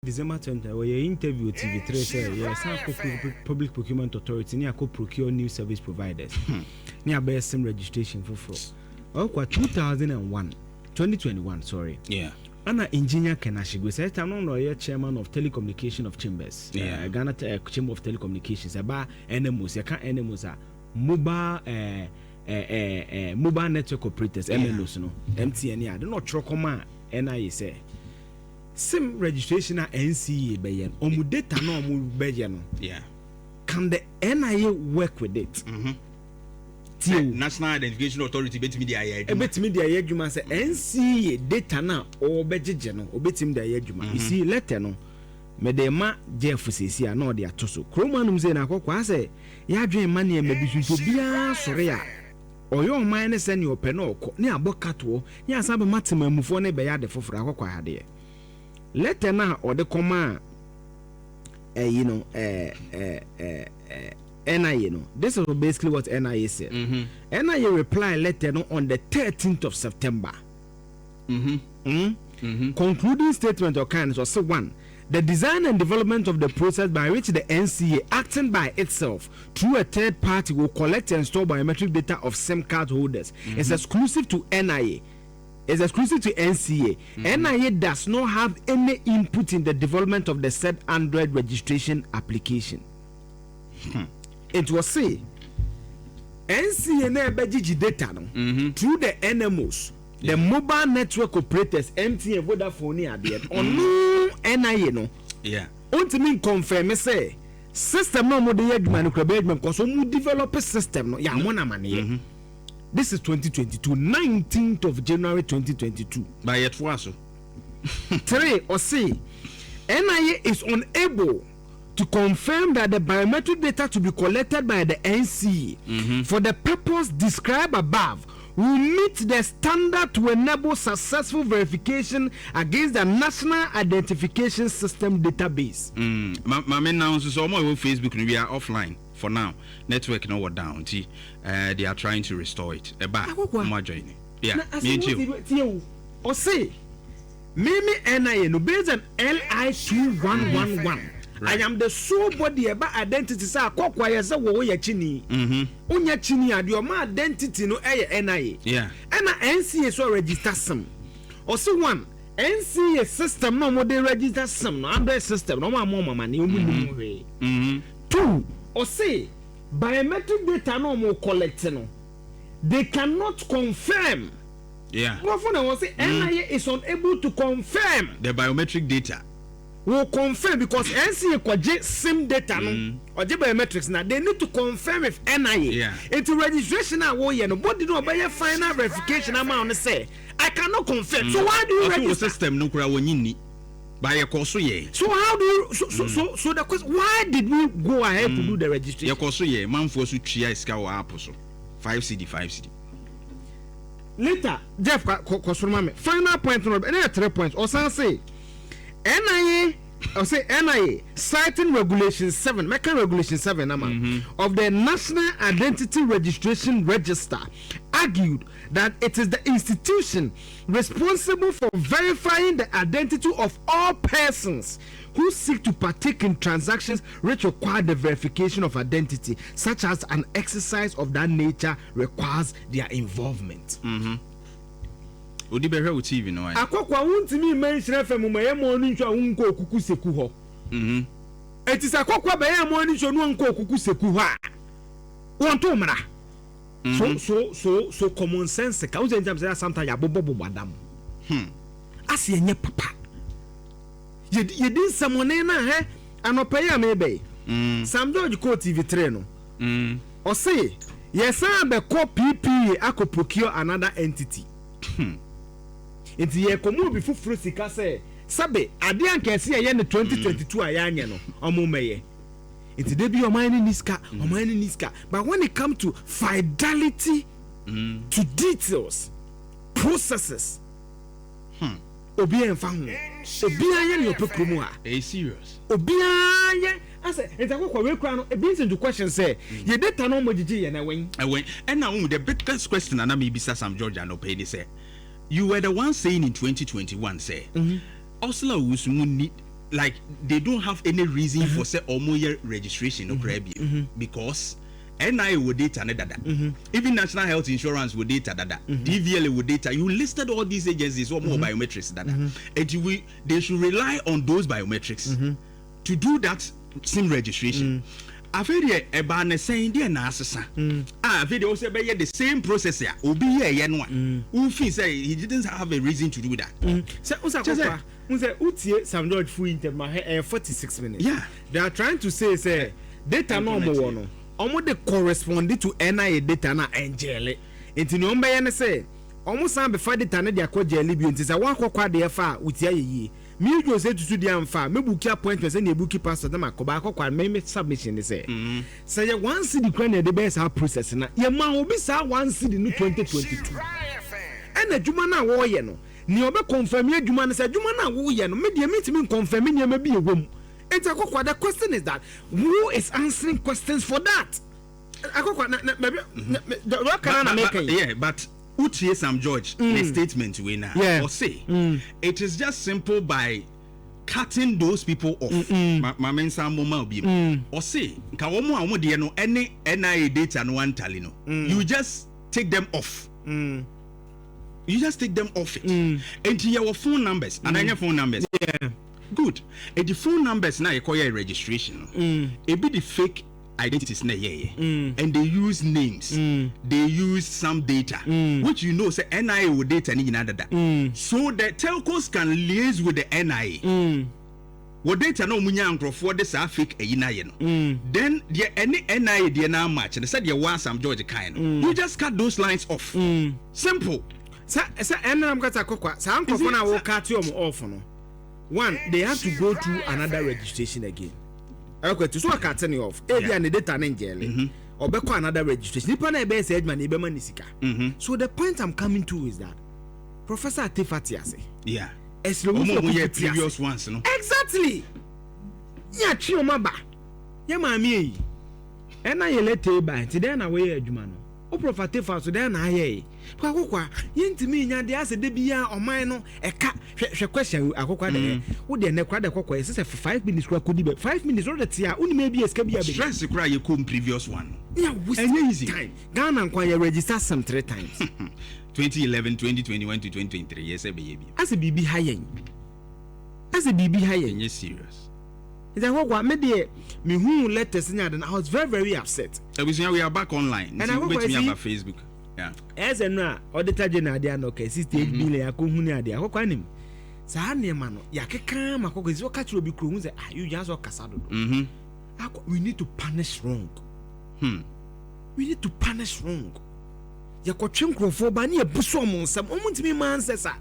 December 20, we interview with TV3 say yes, Public Procurement Authority near procure new service providers. Near some registration for fraud. Oh, 2021, sorry. Yeah. Anna engineer Kenashigo said, I'm not chairman of Telecommunication of Chambers. Yeah. Ghana Chamber of Telecommunications. About NMOs, you can't NMOs are mobile network operators, MNOs, no, MTN. I don't know, Trocoma, NIA say. Same registration at NCA bayan omu data no omu bayan. Yeah. Can the NIA work with it? National Identification Authority betimi dia ya adwuma. Betimi dia ya adwuma say NCA data na o bejeje no obetimi dia ya adwuma. You see letter no me de ma Jeff sesi a no de atoso. Kromanum say na akokwa say ya adwen ma ne mabisunto bia sore a oyo man ne se ne ope na okọ ne abokato ne asabe matemamufo ne be ya de foforo akokwa hade. Letter na or the command, NIA, no. This is basically what NIA said. NIA reply letter no on the 13th of September. Concluding statement or kind was one. The design and development of the process by which the NCA, acting by itself through a third party, will collect and store biometric data of SIM card holders is exclusive to NIA. Is exclusive to NCA. NIA does not have any input in the development of the said Android registration application. It was say NCA na bejiji data no through the NMOs, the mobile network operators, MTN, Vodafone, and no NIA no. Yeah. Ultimately confirm say system no mo dey adwuma no krabedwuma because we develop a system no ya mona mane. This is 2022, 19th of January 2022. By yet was 3 or say NIA is unable to confirm that the biometric data to be collected by the NCA for the purpose described above will meet the standard to enable successful verification against the National Identification System database. My men now so more Facebook we are offline. For now, network no down. They are trying to restore it. Joining. Yeah, me too. Or say, Mimi NIA no based on LI 2111. I am the sole body about identity. Sa kokwa yesa wo ya chini. Unya chini adi o ma identity no NIA. Yeah. And NCA so register some. Or say one. NCA system no mo dey register some no Android system no ma mama ni omu we. 2 or say biometric data no more collecting, they cannot confirm. Yeah. What for now say NIA is unable to confirm the biometric data. Will confirm because NCA kwaje SIM data no or the biometrics now they need to confirm if NIA. Yeah. Into registration now wo ye no body no by final verification amount say I cannot confirm. So why do you register system no kura wonyini? By a course, so how do you so the question why did we go ahead to do the registration? Your course, man for so chia scour apostle 5 CD. Later, Jeff final point no 3 points. Or say NIA or say NIA citing regulation 7, making regulation 7 of the National Identity Registration Register argued that it is the institution responsible for verifying the identity of all persons who seek to partake in transactions which require the verification of identity, such as an exercise of that nature requires their involvement. Odi behwe o TV no ai. Akokwa wuntimi mention FM maye mo ni ntwa wunko okuku seku ho. Eti sakokwa be ya mo ni ntwa no nko okuku seku ho a. Wonto mra. So common sense ka unje njam say sometimes ya bobo badam. Ase enye papa. Ye din samone na he anopa ya mebe. Sam George ko TV3 no. O say yes be ko PPA akọ procure another entity. Inti ye komu bi fufuru sika say sabe ade ankese ye ne 2022 ayanya no omumeye. Inti dey be omani niska, but when it come to fidelity to details, processes, obi enfa ho obi anya ne opekumu a serious obi anya ase entakwa we kra no e be into question say ye data no mo gigi ye na wen and now the biggest question and maybe Sam George and Openi say you were the one saying in 2021 say Oslo was need like they don't have any reason for say omoye registration no crabby because NIA would data dada. Even National Health Insurance would data dada. DVL would data. You listed all these agencies or more biometrics dada. And they should rely on those biometrics to do that SIM registration. I feel the saying dear Nasa. I feel also be the same process here. Obi here one. Who say he didn't have a reason to do that. So utie Sam George fu inter my 46 minutes. Yeah. They are trying to say data no more no. Omo de correspond to NIA data na angele. Enti no mba ye ne say omo san be fa data na de akogele bi enti say wan kokwa de fa utia ye. Me Osei-Tutu de amfa me book appointment say na book pastor na makoba akokwa me submission de say. Say ye one city kwan na de be sa process na ye ma obi sa one city no 2022. And adwuma na wo ye no. Ni obe confirm ye adwuma na say adwuma na wo ye no me de me confirm ni ma bi ewom. The question is that who is answering questions for that? Yeah, but Utie Sam George in a statement we now or say it is just simple by cutting those people off. My men some moment be or say any NIA data no one tally no. You just take them off. You just take them off it. And your phone numbers and your phone numbers. Yeah. Good. And the phone numbers now you call your registration. It be the fake identities na and they use names. They use some data, which you know say NIA with data ni data. So the telcos can liaise with the NIA. What data no munya nkrofo de sa fake NIA no. Then the any NIA dey na match. They said you want some George kind. You just cut those lines off. Simple. Sa NIA kata kokwa. Sa nkrofo na wo cut you off no. One, they have to go through another registration again. Okay, so I can't turn you off. Maybe an data angel or back another registration. So the point I'm coming to is that Professor Atifatiase. Yeah. As long as previous ones, no? Exactly. Yeah, Chiomaba. Yeah, mammy. And I let you by today and away, Jumano. O profate fa so den na aye kwa kokwa yintimi nya de ase de bia o man no e ka hwe question akokwa de wo de ne kwa de kokwa e se 5 minutes kwa kodi be 5 minutes ro de tia unime bia eska bia be stress kra ye kom previous one yeah easy time Ghana nkwa ye register some 3 times 2011 2021 to 2023 yes e be ye bi ase bibi hayen yes serious. Is that what me de me who letters in and I was very upset. We are back online. And I want to me about Facebook. Yeah. As and now auditor general dey no okay 68 billion akohu ni ade akokwa nim. Sa na ma no ya keka makoko zi oka chiro bi kro hu say you just okasa dodo. We need to punish wrong. We need to punish wrong. Ya kwotwe nkrofo ba na e buso mo nsam omuntimi man sesa.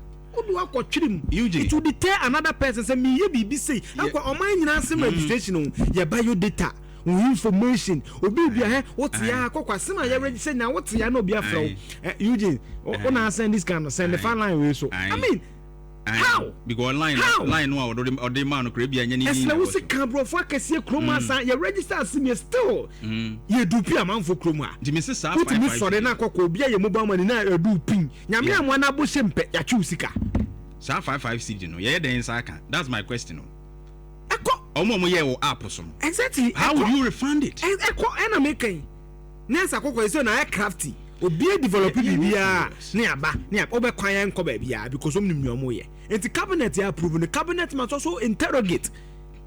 Eugene. It will deter another person. Say me, you be say. Akwa oman nyina sem registration on your bio data, information. Obi bia what ya akwa sem ya register na what ya no bia flow. Eugene, ona send this kind of send the fan line way so. I mean, how? Because line no or the man no bia nya ni. Esla wo se kan bro for kese kroma san ya register sim still. You do pia man for kroma. Di me se sa 5 me for na akwa obi ya mobile money na do pin. Nyame amwa na bo shempe ya chu sika. Sa 55 CD no ye den sa kan. That's my question. Omo ye wo app so. Exactly. How will you refund it? Na making. Nessa akoko is na crafty. Obi develop bibia na aba na obe kwan ya nko ba bia because omnim nyomo ye. Enti cabinet ya approve. The cabinet must also interrogate.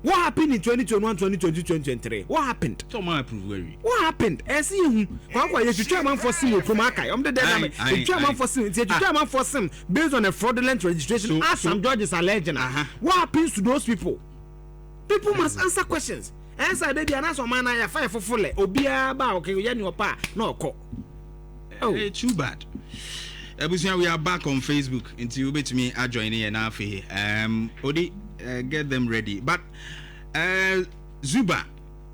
What happened in 2021, 2022, 2023? What happened? What happened? I see you. Why you try man for sim from Akai? I'm the dead. You try man for sim. You try man for sim based on a fraudulent registration. As some judges are alleging. What happens to those people? People must answer questions. Answer they are not so man. I fire for full. Obia ba okay. You know pa no ko. Oh, too bad. We are back on Facebook. Until you bet me, I join in now. Odi. Get them ready, but Zuba,